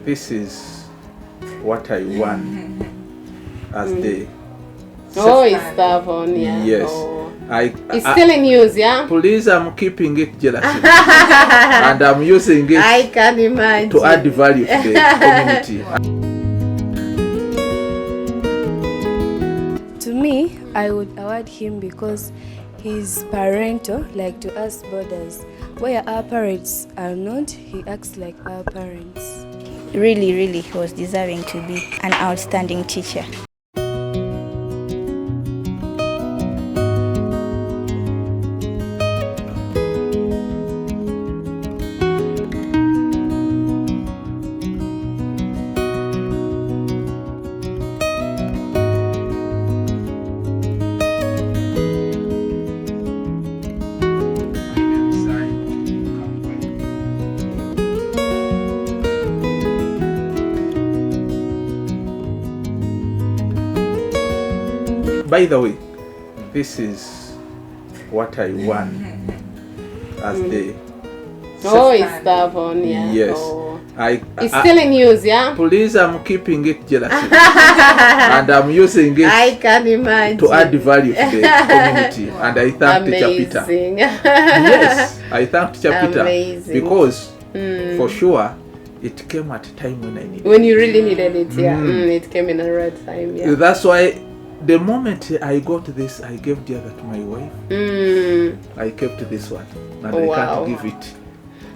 this is what I won as the... Oh, it's that one, yeah. Yes. Oh. It's still in use, yeah? Please, I'm keeping it jealously. And I'm using it I can imagine. to add value to the community. To me, I would award him because he's parental, like to us boarders. Where our parents are not, he acts like our parents. Really, he was deserving to be an outstanding teacher. By the way, this is what I won as the... Oh, it's that one, yeah. Yes. Oh. It's still in use, yeah? Please, I'm keeping it jealously. And I'm using it I can imagine. to add value to the community. And I thank Teacher Peter. Amazing. Yes, I thank Teacher Peter Amazing. because for sure it came at a time when I needed When you really needed it, yeah. It came in the right time, yeah. That's why the moment I got this, I gave the other to my wife. I kept this one, and I can't give it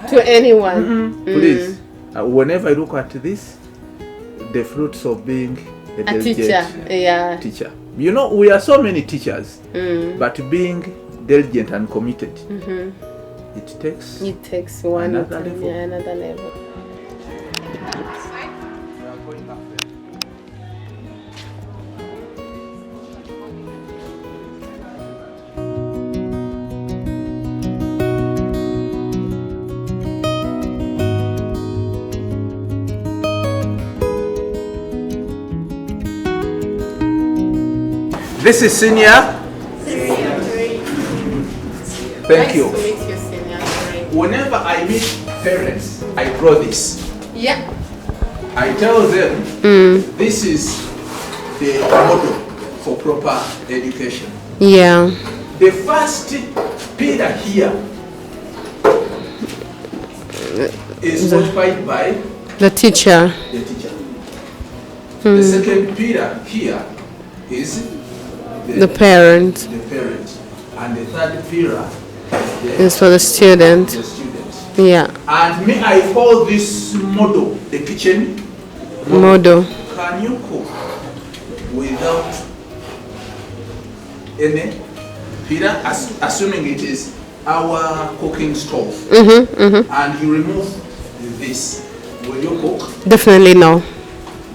to anyone. Please, whenever I look at this, the fruits of being a teacher, yeah. teacher. You know, we are so many teachers, but being diligent and committed, it takes one another level. Yeah, another level. This is senior. Thank you. Nice to meet you, senior. Whenever I meet parents, I draw this. Yeah. I tell them this is the model for proper education. Yeah. The first pillar here is occupied by The teacher. the teacher. The second pillar here is The parent. the parent. And the third pillar Is for the student. the student. Yeah. And me, I call this model the kitchen Model. Can you cook without any pillar, assuming it is our cooking stove, and you remove this, will you cook? Definitely no.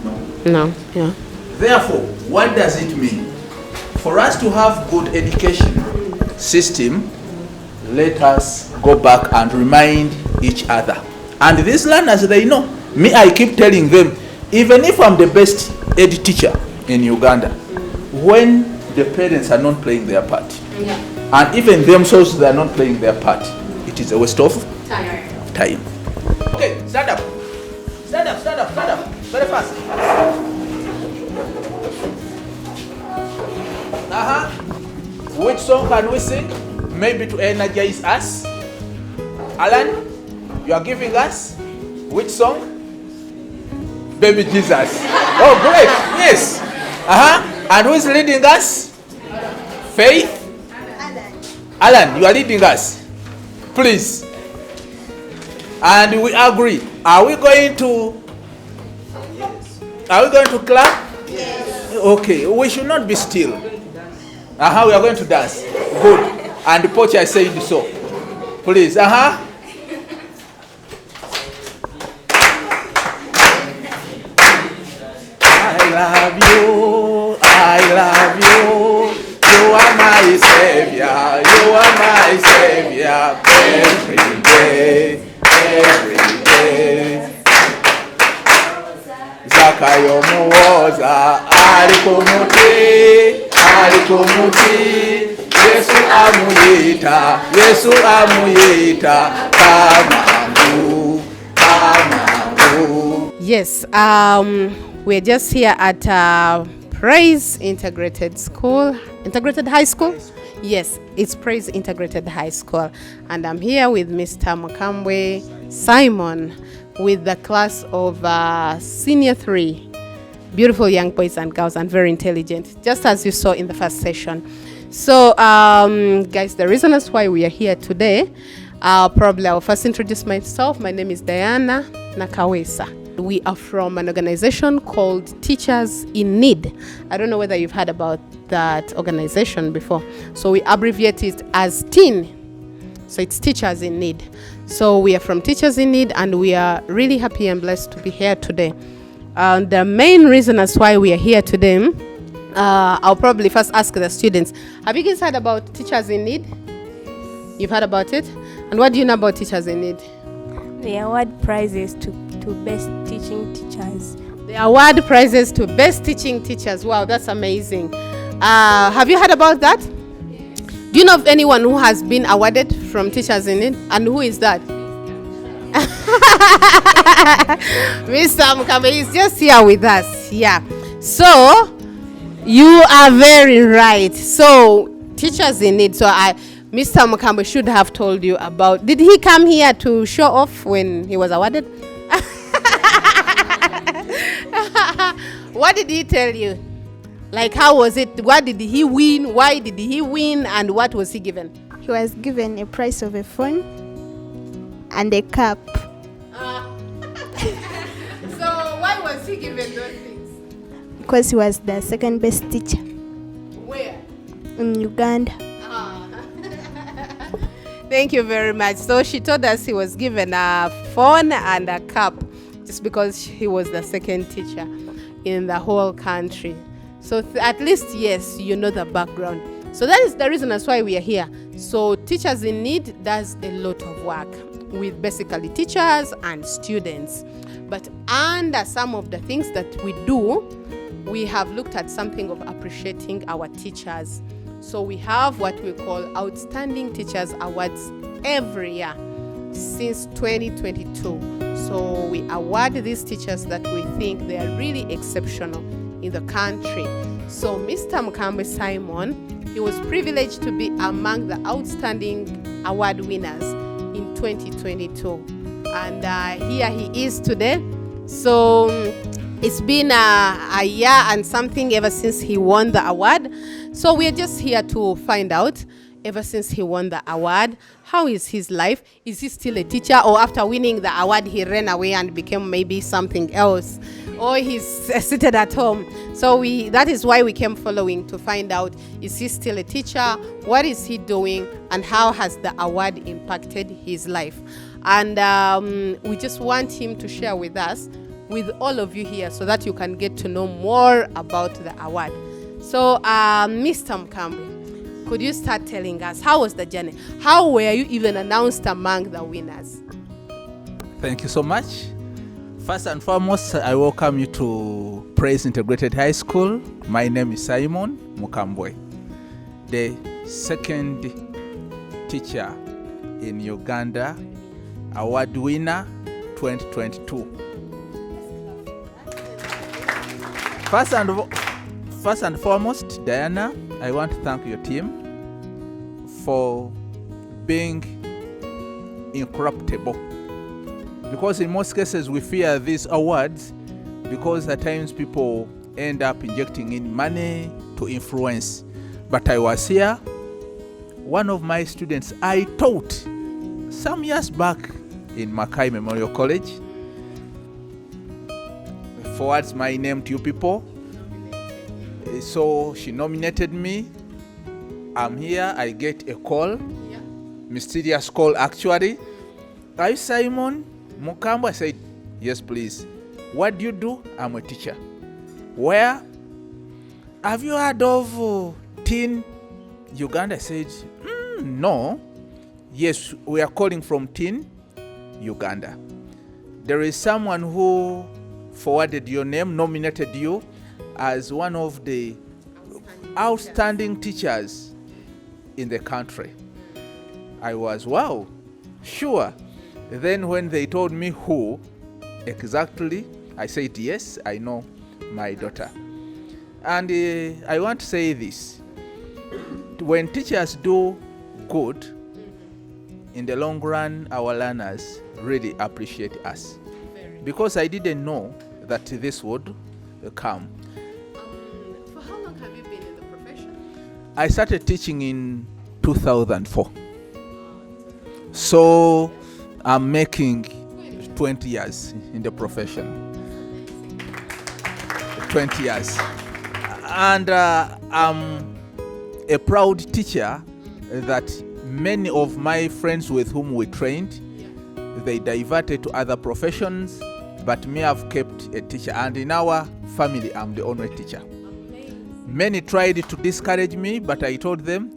No. No. Yeah. Therefore, what does it mean? For us to have good education system, let us go back and remind each other. And these learners, they know. Me, I keep telling them, even if I'm the best ed teacher in Uganda, when the parents are not playing their part, and even themselves they are not playing their part, it is a waste of time. Okay, stand up. Stand up, stand up, stand up. Very fast. Which song can we sing? Maybe to energize us. Alan, you are giving us which song? Baby Jesus. Oh, great. Yes. And who is leading us? Faith? Alan, you are leading us. Please. And we agree. Are we going to clap? Yes. Okay, we should not be still. We are going to dance. Good. And the Pocha said so. Please. I love you. You are my savior. You are my savior. Every day. Every day. Zakayo muwoza ali kumuti Yesu amuyita kamangu. Yes, we're just here at Praise Integrated High School. Yes, it's Praise Integrated High School, and I'm here with Mr. Mukambwe Simon with the class of Senior 3. Beautiful young boys and girls, and very intelligent, just as you saw in the first session. So, guys, the reason as why we are here today, probably I'll first introduce myself. My name is Diana Nakawesa. We are from an organization called Teachers in Need. I don't know whether you've heard about that organization before. So we abbreviate it as TEEN. So it's Teachers in Need. So we are from Teachers in Need, and we are really happy and blessed to be here today. The main reason as why we are here today, I'll probably first ask the students, have you guys heard about Teachers in Need? You've heard about it? And what do you know about Teachers in Need? They award prizes to best teaching teachers. They award prizes to best teaching teachers. Wow, that's amazing. Have you heard about that? Do you know of anyone who has been awarded from Teachers in Need? And who is that? Mr. Mukambwe is just here with us. Yeah. So, you are very right. So, Teachers in Need. So, Mr. Mukambwe should have told you about. Did he come here to show off when he was awarded? What did he tell you? Like, how was it? What did he win? Why did he win? And what was he given? He was given a prize of a phone and a cup. So, why was he given those things? Because he was the second best teacher Where? in Uganda. Thank you very much. So she told us he was given a phone and a cup just because he was the second teacher in the whole country. So at least, yes, you know the background. So that is the reason as why we are here. So Teachers in Need does a lot of work with basically teachers and students. But under some of the things that we do, we have looked at something of appreciating our teachers. So we have what we call Outstanding Teachers Awards every year since 2022. So we award these teachers that we think they are really exceptional in the country. So Mr. Mukambwe Simon, he was privileged to be among the outstanding award winners in 2022. And here he is today. So it's been a year and something ever since he won the award. So we're just here to find out, ever since he won the award, how is his life? Is he still a teacher, or after winning the award he ran away and became maybe something else, or he's seated at home? So that is why we came following, to find out, is he still a teacher? What is he doing? And how has the award impacted his life? And we just want him to share with us, with all of you here, so that you can get to know more about the award. So, Mr. Mukambwe, could you start telling us, how was the journey? How were you even announced among the winners? Thank you so much. First and foremost, I welcome you to Praise Integrated High School. My name is Simon Mukambwe, the second teacher in Uganda, award winner 2022. First and foremost, Diana, I want to thank your team for being incorruptible. Because in most cases we fear these awards because at times people end up injecting in money to influence. But I was here. One of my students I taught some years back in Mackay Memorial College forwards my name to you people. So she nominated me. I'm here. I get a call, mysterious call actually. Are you Simon Mukambwe? I said, yes, please. What do you do? I'm a teacher. Where? Have you heard of TEEN Uganda? I said, no. Yes, we are calling from TEEN Uganda. There is someone who forwarded your name, nominated you as one of the outstanding teachers in the country. I was, wow, sure. Then when they told me who exactly, I said, yes, I know my daughter. And I want to say this. When teachers do good, in the long run, our learners really appreciate us. Because I didn't know that this would come. For how long have you been in the profession? I started teaching in 2004. So I'm making 20 years in the profession. 20 years. And I'm a proud teacher that many of my friends with whom we trained, they diverted to other professions, but me, I've kept a teacher. And in our family, I'm the only teacher. Many tried to discourage me, but I told them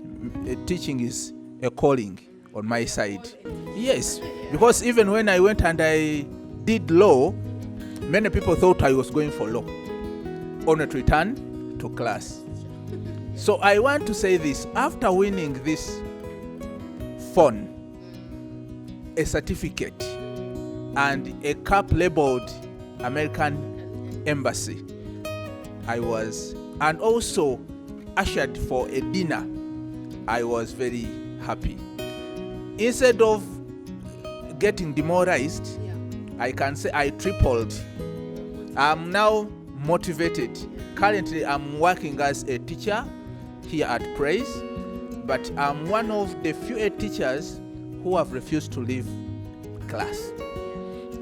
teaching is a calling on my side. Yes, because even when I went and I did law, many people thought I was going for law, only to return to class. So I want to say this, after winning this phone, a certificate, and a cap labeled American Embassy, and also ushered for a dinner, I was very happy. Instead of getting demoralized, I can say I tripled. I'm now motivated. Currently, I'm working as a teacher here at Praise, but I'm one of the few teachers who have refused to leave class.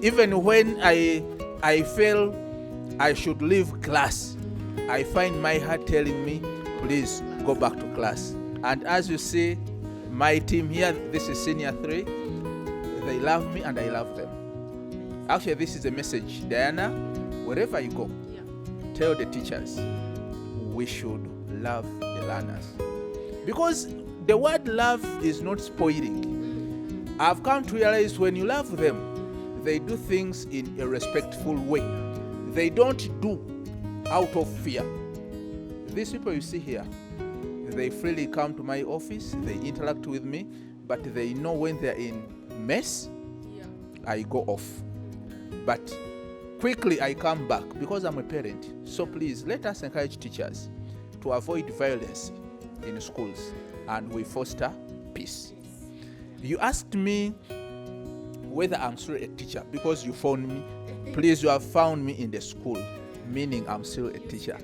Even when I feel I should leave class, I find my heart telling me, please go back to class. And as you see, my team here, this is Senior 3, they love me and I love them. Actually, this is a message. Diana, wherever you go, tell the teachers we should love the learners. Because the word love is not spoiling. I've come to realize when you love them, they do things in a respectful way. They don't do out of fear. These people you see here, they freely come to my office, they interact with me, but they know when they're in mess, I go off. But quickly I come back because I'm a parent. So please, let us encourage teachers to avoid violence in schools and we foster peace. You asked me whether I'm still a teacher because you found me. Please, you have found me in the school, meaning I'm still a teacher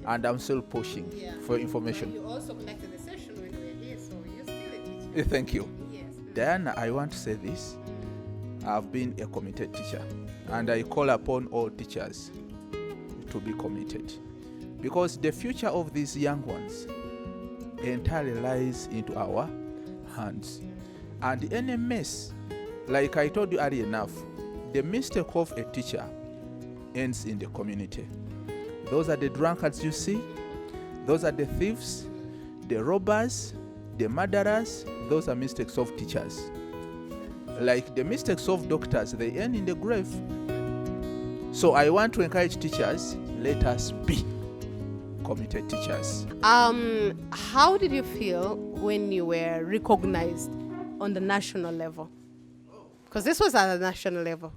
and I'm still pushing for information. You also collected the session when we were here, so you're still a teacher. Thank you. Yes. Diana, I want to say this. I've been a committed teacher and I call upon all teachers to be committed because the future of these young ones entirely lies into our hands. And any mess, like I told you earlier enough, the mistake of a teacher ends in the community. Those are the drunkards you see, those are the thieves, the robbers, the murderers, those are mistakes of teachers. Like the mistakes of doctors, they end in the grave. So I want to encourage teachers, let us be committed teachers. How did you feel when you were recognized on the national level? Because this was at a national level.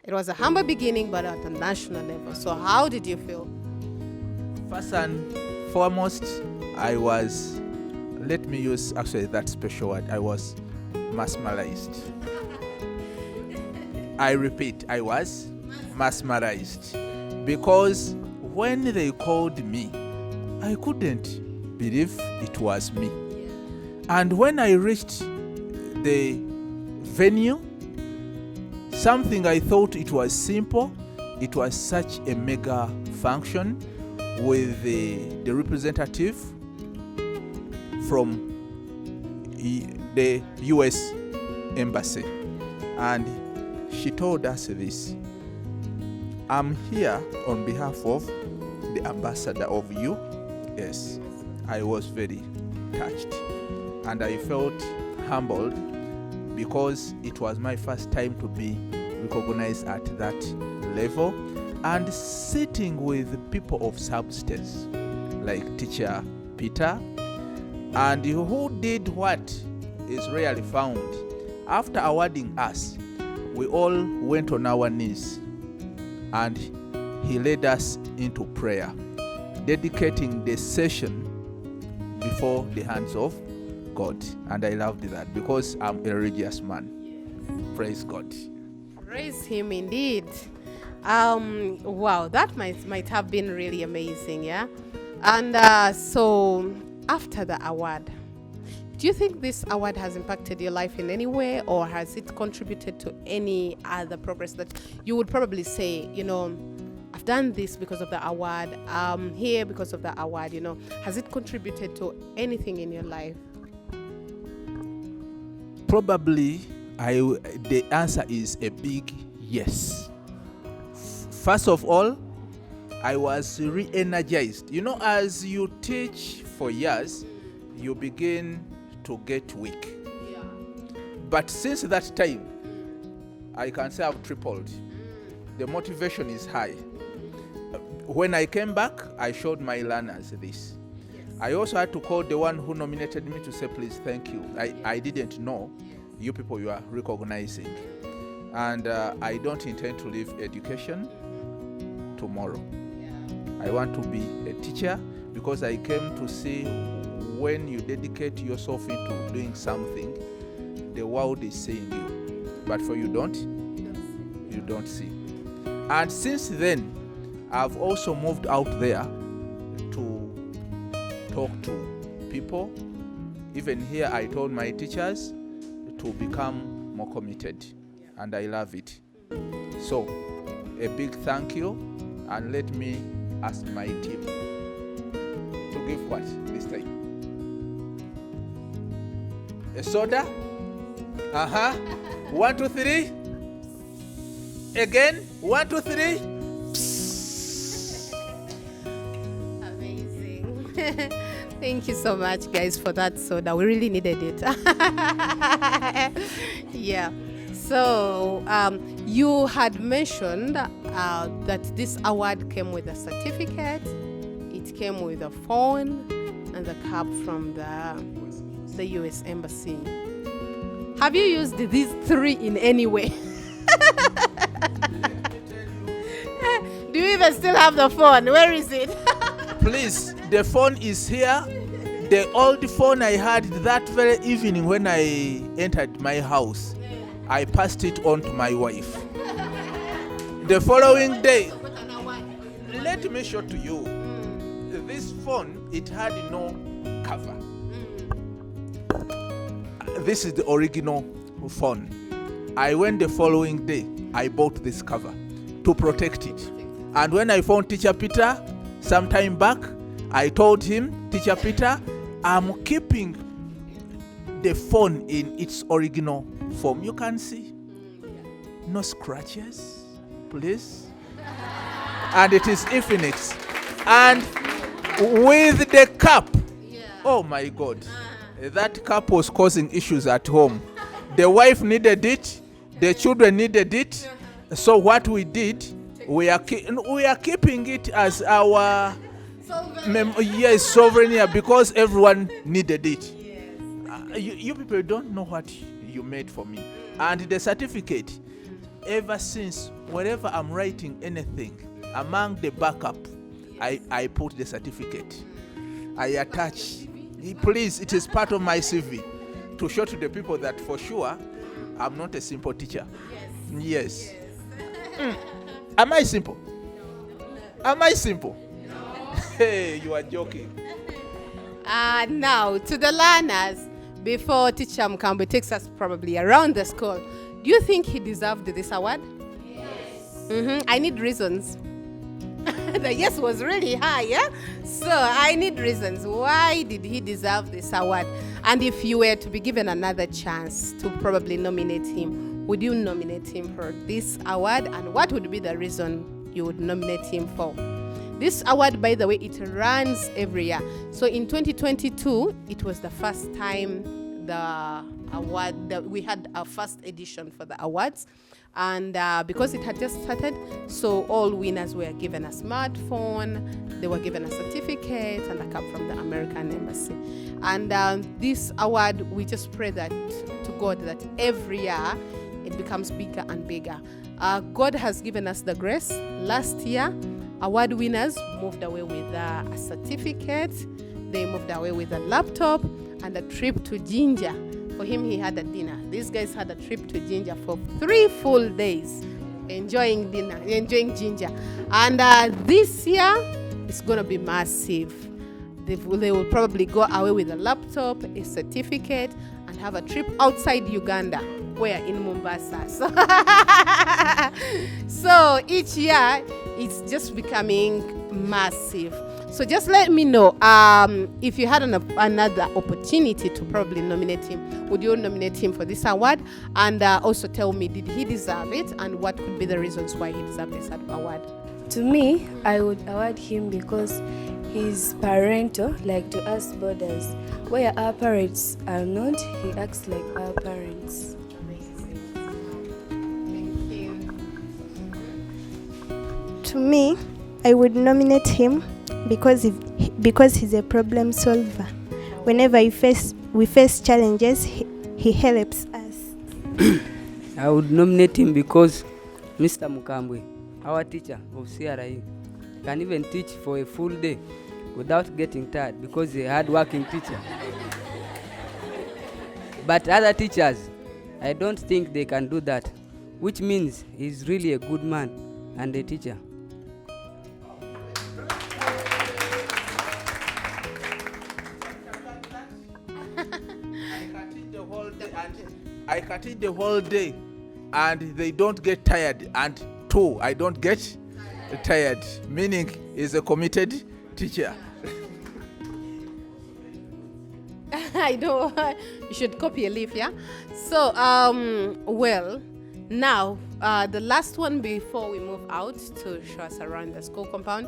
It was a humble beginning, but at a national level. So how did you feel? First and foremost, I was, let me use actually that special word, I was mesmerized. I repeat, I was mesmerized. Because when they called me, I couldn't believe it was me. And when I reached the venue, something I thought it was simple, it was such a mega function with the representative from the US Embassy. And she told us this: I'm here on behalf of the ambassador of US. I was very touched and I felt humbled because it was my first time to be recognized at that level and sitting with people of substance like Teacher Peter, and who did what is rarely found. After awarding us, we all went on our knees and he led us into prayer, dedicating the session before the hands of God. And I loved that because I'm a religious man. Praise God. Praise him indeed. Wow, that might have been really amazing, yeah. And so after the award, do you think this award has impacted your life in any way, or has it contributed to any other progress that you would probably say, I've done this because of the award, here because of the award, has it contributed to anything in your life? Probably, the answer is a big yes. First of all, I was re-energized. As you teach for years, you begin to get weak. Yeah. But since that time, I can say I've tripled. The motivation is high. When I came back, I showed my learners this. I also had to call the one who nominated me to say, please, thank you. I didn't know you people you are recognizing. And I don't intend to leave education tomorrow. I want to be a teacher because I came to see when you dedicate yourself into doing something, the world is seeing you. But for you don't see. And since then, I've also moved out there to talk to people. Even here, I told my teachers to become more committed, and I love it. So, a big thank you, and let me ask my team to give what this time? A soda? 1, 2, 3. Again, 1, 2, 3. Amazing. Thank you so much, guys, for that soda. We really needed it. Yeah. So you had mentioned that this award came with a certificate, it came with a phone, and the cap from the U.S. Embassy. Have you used these 3 in any way? Do you even still have the phone? Where is it? Please, the phone is here. The old phone I had that very evening when I entered my house, I passed it on to my wife. The following day, let me show to you. This phone, it had no cover. This is the original phone. I went the following day, I bought this cover to protect it. And when I found Teacher Peter some time back, I told him, Teacher Peter, I'm keeping the phone in its original form. You can see. No scratches, please. And it is Infinix. And with the cap, oh my God, that cap was causing issues at home. The wife needed it, the children needed it. So what we did, we are keeping it as our souvenir because everyone needed it. You people don't know what you made for me. And the certificate, ever since, wherever I'm writing anything, among the backup, I put the certificate. I attach. Please, it is part of my CV to show to the people that for sure I'm not a simple teacher. Yes. Am I simple? Am I simple? Hey, you are joking. Now, to the learners, before Teacher Mkambe takes us probably around the school, do you think he deserved this award? Yes. I need reasons. The yes was really high, yeah? So I need reasons. Why did he deserve this award? And if you were to be given another chance to probably nominate him, would you nominate him for this award? And what would be the reason you would nominate him for? This award, by the way, it runs every year. So in 2022, it was the first time the award, we had our first edition for the awards. And because it had just started, so all winners were given a smartphone, they were given a certificate and a cap from the American Embassy. And this award, we just pray that to God that every year it becomes bigger and bigger. God has given us the grace. Last year, award winners moved away with a certificate. They moved away with a laptop and a trip to Jinja. For him, he had a dinner. These guys had a trip to Jinja for 3 full days, enjoying dinner, enjoying Jinja. And this year, it's going to be massive. They will probably go away with a laptop, a certificate, and have a trip outside Uganda, where in Mombasa. So each year, it's just becoming massive. So just let me know if you had another opportunity to probably nominate him, would you nominate him for this award? And also tell me, did he deserve it, and what could be the reasons why he deserved this award? To me, I would award him because he's parental, like to us boarders. Where our parents are not, he acts like our parents. Thank you. To me, I would nominate him because he's a problem solver. Whenever we face challenges, he helps us. I would nominate him because Mr. Mukambwe, our teacher of CRI, can even teach for a full day without getting tired because he's a hard-working teacher. But other teachers, I don't think they can do that, which means he's really a good man and a teacher. I can teach the whole day and they don't get tired, and 2, I don't get tired, meaning he's a committed teacher. I know. You should copy a leaf, yeah? So, well, now, the last one before we move out to show us around the school compound.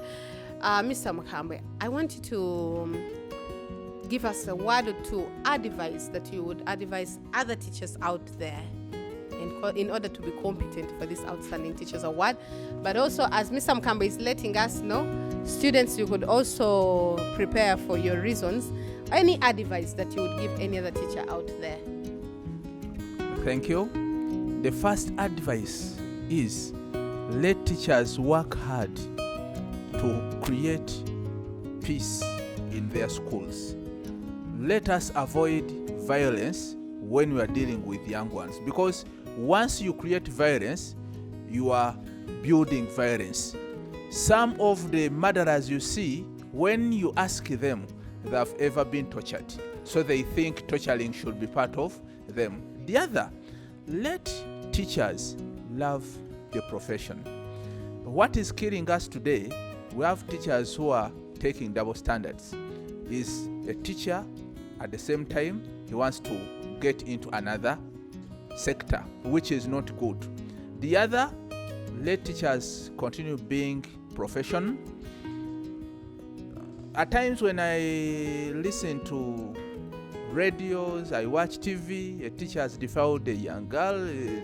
Mr. Mukambwe, I want you to give us a word or two advice that you would advise other teachers out there in order to be competent for this Outstanding Teachers Award. But also, as Mr. Mukambwe is letting us know, students, you could also prepare for your reasons. Any advice that you would give any other teacher out there? Thank you. The first advice is let teachers work hard to create peace in their schools. Let us avoid violence when we are dealing with young ones, because once you create violence, you are building violence. Some of the murderers you see, when you ask them, they have ever been tortured, so they think torturing should be part of them. The other, let teachers love the profession. What is killing us today, we have teachers who are taking double standards. Is a teacher, at the same time he wants to get into another sector, which is not good. The other, let teachers continue being professional. At times when I listen to radios, I watch TV, a teacher has defiled a young girl,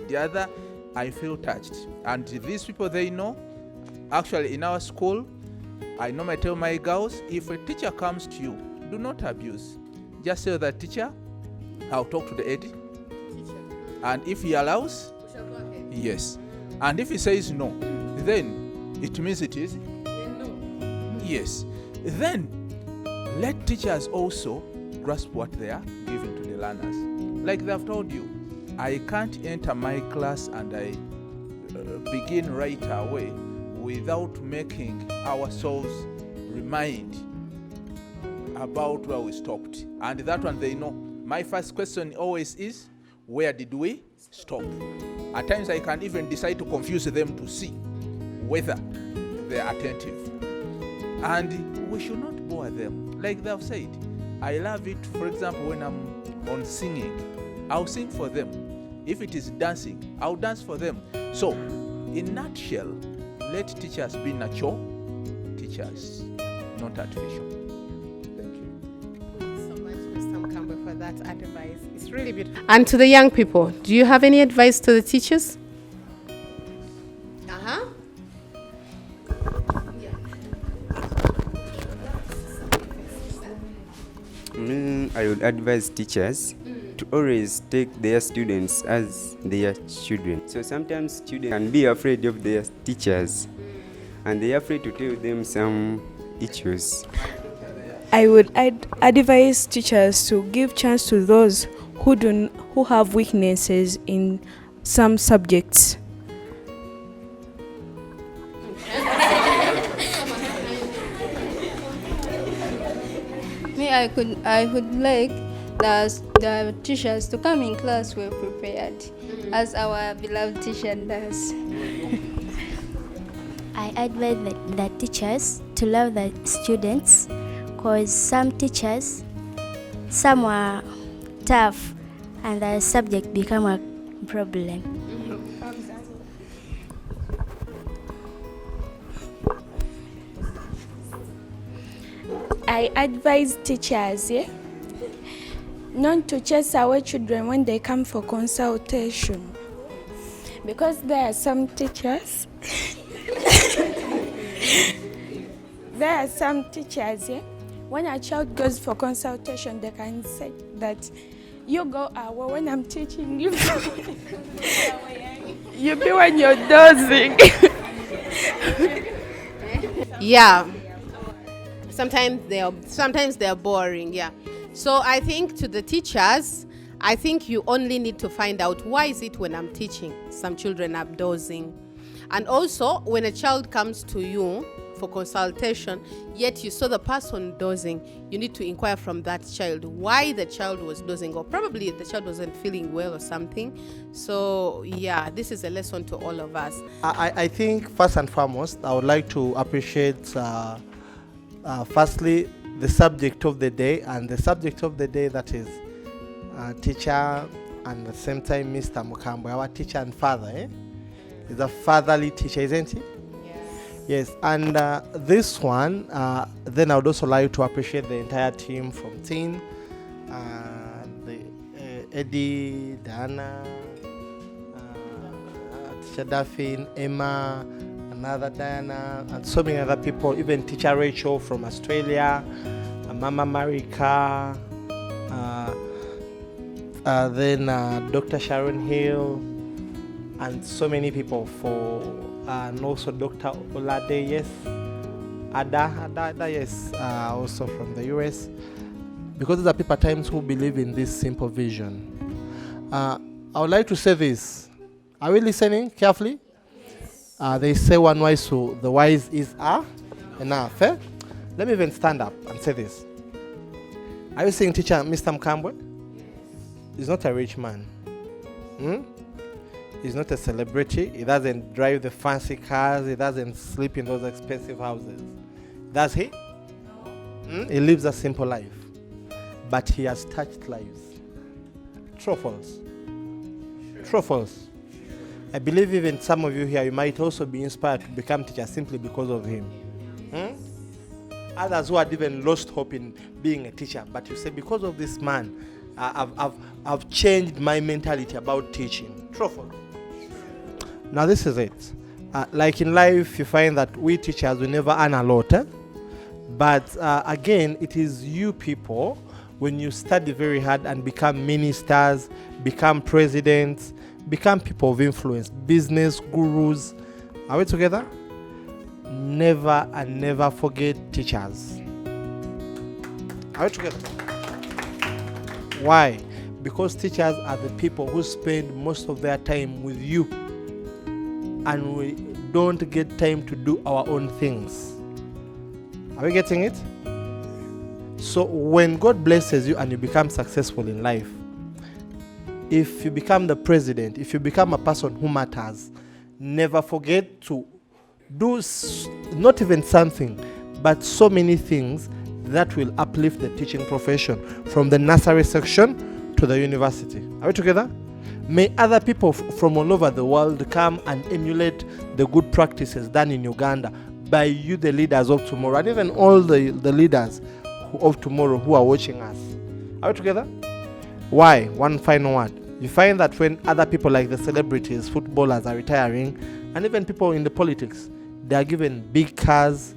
the other, I feel touched. And these people, they know. Actually, in our school, I normally tell my girls, if a teacher comes to you, do not abuse. Just tell the teacher, I'll talk to the head. And if he allows, yes. And if he says no, then it means it is no. Yes. Then let teachers also grasp what they are giving to the learners. Like they've told you, I can't enter my class and I begin right away without making ourselves remind about where we stopped. And that one they know. My first question always is, where did we stop? At times I can even decide to confuse them to see whether they are attentive. And we should not bore them. Like they have said, I love it, for example, when I'm on singing, I'll sing for them. If it is dancing, I'll dance for them. So, in a nutshell, let teachers be natural teachers, not artificial. Thank you. Thank you so much, Mr. Mukambwe, for that advice. It's really beautiful. And to the young people, do you have any advice to the teachers? I would advise teachers to always take their students as their children. So sometimes students can be afraid of their teachers, and they are free to tell them some issues. I would advise teachers to give chance to those who have weaknesses in some subjects. I would like the teachers to come in class well prepared, as our beloved teacher does. I advise the teachers to love the students, because some teachers, some are tough and the subject become a problem. I advise teachers not to chase away children when they come for consultation, because there are some teachers when a child goes for consultation, they can say that you go away when I'm teaching you. You be when you're dozing. Yeah. Sometimes they're boring, yeah. So I think to the teachers, I think you only need to find out why is it when I'm teaching some children are dozing. And also when a child comes to you for consultation, yet you saw the person dozing, you need to inquire from that child why the child was dozing, or probably the child wasn't feeling well or something. So yeah, this is a lesson to all of us. I think first and foremost, I would like to appreciate firstly the subject of the day, and the subject of the day, that is teacher, and at the same time Mr. Mukambwe, our teacher and father. He's a fatherly teacher, isn't he? Yes, and this one, then I would also like to appreciate the entire team from TEEN, Eddie, Diana, teacher Daphne, Emma, another Diana, and so many other people, even teacher Rachel from Australia, Mama Marika, then Dr. Sharon Hill, and so many people and also Dr. Olade, yes, Ada, yes, also from the US, because there are people at times who believe in this simple vision. I would like to say this. Are we listening carefully? They say one wise, so the wise is enough. Let me even stand up and say this. Are you saying teacher Mr. Mukambwe? He's not a rich man. He's not a celebrity. He doesn't drive the fancy cars. He doesn't sleep in those expensive houses. Does he? He lives a simple life. But he has touched lives. True or false? True or false? I believe even some of you here, you might also be inspired to become teachers simply because of him. Others who had even lost hope in being a teacher, but you say, because of this man, I've changed my mentality about teaching. True or false? Now this is it. Like in life, you find that we teachers, we never earn a lot. But again, it is you people, when you study very hard and become ministers, become presidents, become people of influence, business gurus. Are we together? Never and never forget teachers. Are we together? Why? Because teachers are the people who spend most of their time with you, and we don't get time to do our own things. Are we getting it? So when God blesses you and you become successful in life, if you become the president, if you become a person who matters, never forget to do not even something, but so many things that will uplift the teaching profession, from the nursery section to the university. Are we together? May other people from all over the world come and emulate the good practices done in Uganda by you, the leaders of tomorrow, and even all the leaders of tomorrow who are watching us. Are we together? Why? One final word. You find that when other people like the celebrities, footballers are retiring, and even people in the politics, they are given big cars.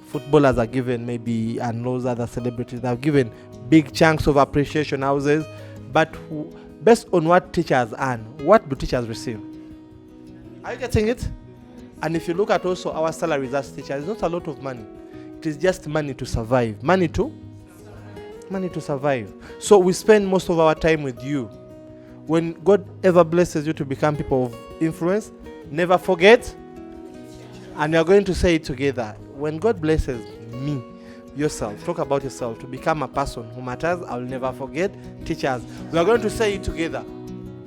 Footballers are given maybe, and those other celebrities, they are given big chunks of appreciation houses. But based on what teachers earn, what do teachers receive? Are you getting it? And if you look at also our salaries as teachers, it's not a lot of money. It is just money to survive. Money to survive. So we spend most of our time with you. When God ever blesses you to become people of influence, never forget. And we are going to say it together. When God blesses me, yourself, talk about yourself, to become a person who matters, I will never forget. Teachers, we are going to say it together.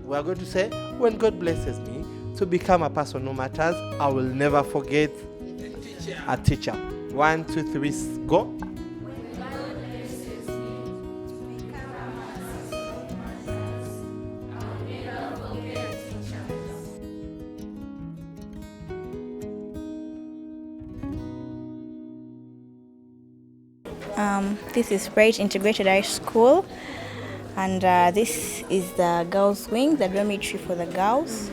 We are going to say, when God blesses me to become a person who matters, I will never forget a teacher. 1, 2, 3, go. This is Bright Integrated High School, and this is the girls' wing, the dormitory for the girls.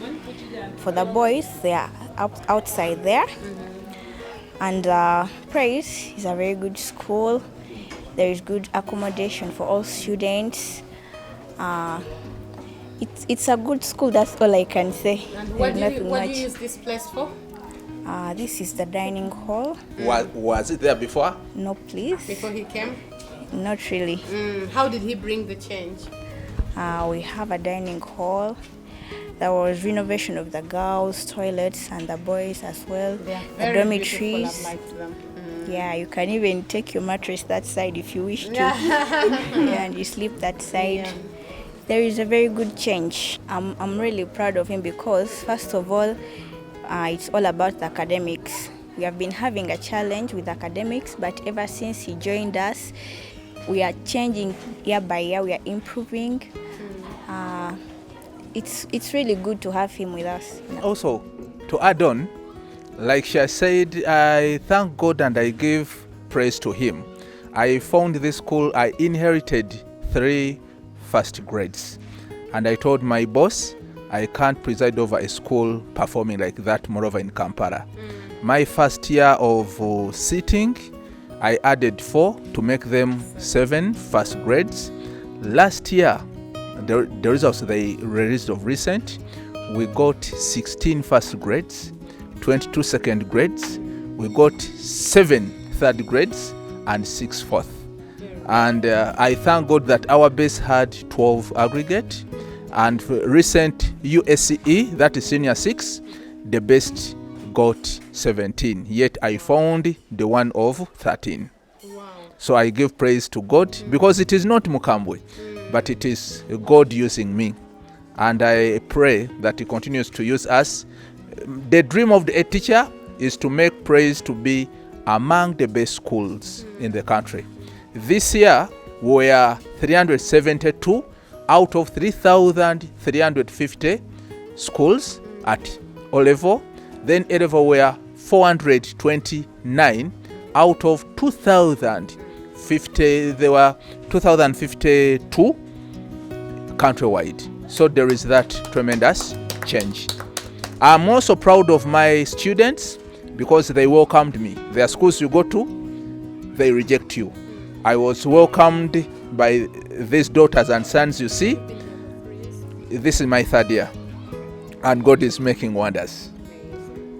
For the boys, they are outside there. And Praise is a very good school. There is good accommodation for all students. It's a good school, that's all I can say. And what do you use this place for? This is the dining hall. Was it there before? No, please. Before he came? Not really. How did he bring the change? We have a dining hall. There was renovation of the girls' toilets and the boys as well. The dormitories. Yeah, you can even take your mattress that side if you wish to. Yeah, and you sleep that side. Yeah. There is a very good change. I'm really proud of him because, first of all, it's all about the academics. We have been having a challenge with academics, but ever since he joined us, we are changing year by year. We are improving. It's really good to have him with us. Also, to add on, like she said, I thank God and I give praise to him. I found this school, I inherited 3 first grades. And I told my boss, I can't preside over a school performing like that, moreover in Kampala. My first year of sitting, I added 4 to make them 7 first grades. Last year, the results they released of recent, we got 16 first grades, 22 second grades, we got 7 third grades, and 6 fourth. And I thank God that our base had 12 aggregate, and for recent USCE, that is senior 6, the best got 17, yet I found the one of 13. Wow. So I give praise to God because it is not Mukambwe, but it is God using me. And I pray that he continues to use us. The dream of the teacher is to make Praise to be among the best schools in the country. This year, we were 372 out of 3,350 schools at O level. Then A level were 429 out of 2,050. There were 2,052 countrywide. So there is that tremendous change. I'm also proud of my students because they welcomed me. There are schools you go to, they reject you. I was welcomed by these daughters and sons you see. This is my 3rd year, and God is making wonders.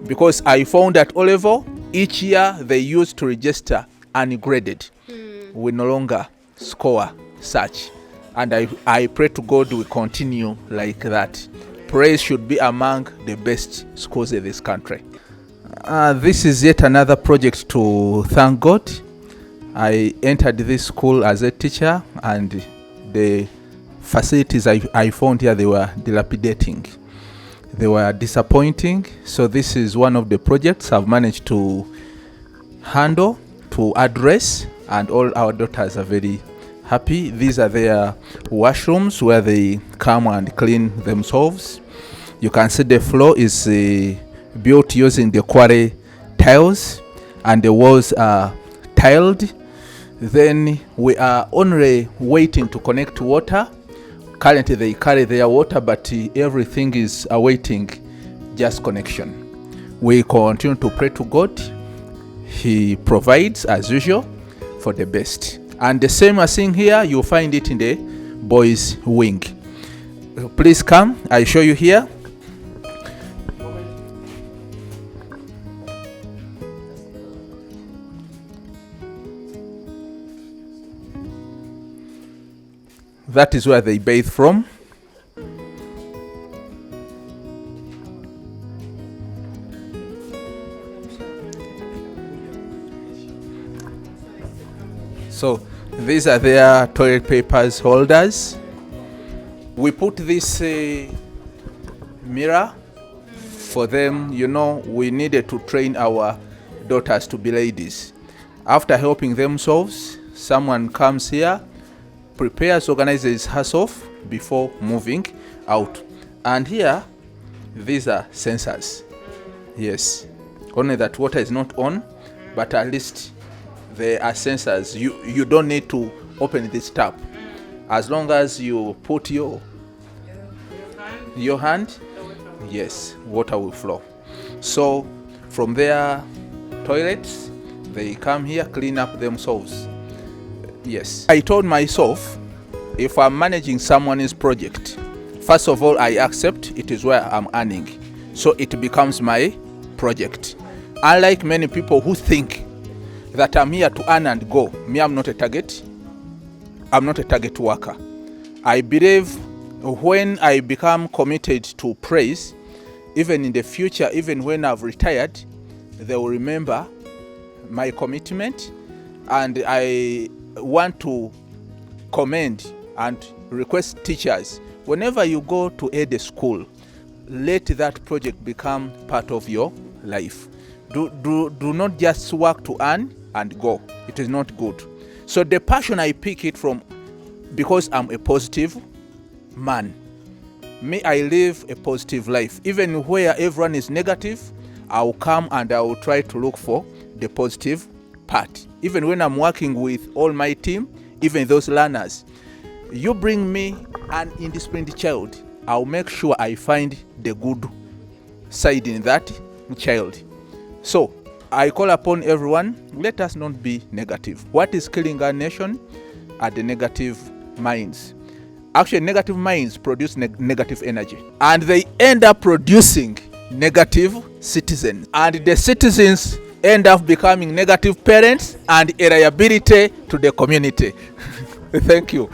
Because I found at O level, each year they used to register ungraded. We no longer score such. And I pray to God we continue like that. Praise should be among the best schools in this country. This is yet another project to thank God. I entered this school as a teacher, and the facilities I found here, they were dilapidating. They were disappointing. So this is one of the projects I've managed to handle, to address, and all our daughters are very happy. These are their washrooms where they come and clean themselves. You can see the floor is built using the quarry tiles, and the walls are tiled. Then we are only waiting to connect water. Currently they carry their water, but everything is awaiting just connection. We continue to pray to God. He provides as usual for the best. And the same as in here, you'll find it in the boys' wing. Please come, I show you here. That is where they bathe from. So these are their toilet papers holders. We put this mirror for them. You know, we needed to train our daughters to be ladies. After helping themselves, someone comes here, prepares, organizes herself before moving out. And here, these are sensors. Yes, only that water is not on, but at least there are sensors. You don't need to open this tap. As long as you put your hand, yes, water will flow. So from their toilets, they come here, clean up themselves. Yes, I told myself, if I'm managing someone's project, first of all, I accept it is where I'm earning, so it becomes my project. Unlike many people who think that I'm here to earn and go, me, I'm not a target. I'm not a target worker. I believe when I become committed to praise, even in the future, even when I've retired, they will remember my commitment. And I want to commend and request teachers, whenever you go to aid a school, let that project become part of your life. Do not just work to earn and go. It is not good. So the passion, I pick it from because I'm a positive man. Me, I live a positive life. Even where everyone is negative, I'll come and I will try to look for the positive part. Even when I'm working with all my team, even those learners, you bring me an indisciplined child, I'll make sure I find the good side in that child. So I call upon everyone, let us not be negative. What is killing our nation are the negative minds. Actually, negative minds produce negative energy, and they end up producing negative citizens, and the citizens end up becoming negative parents and a liability to the community. Thank you.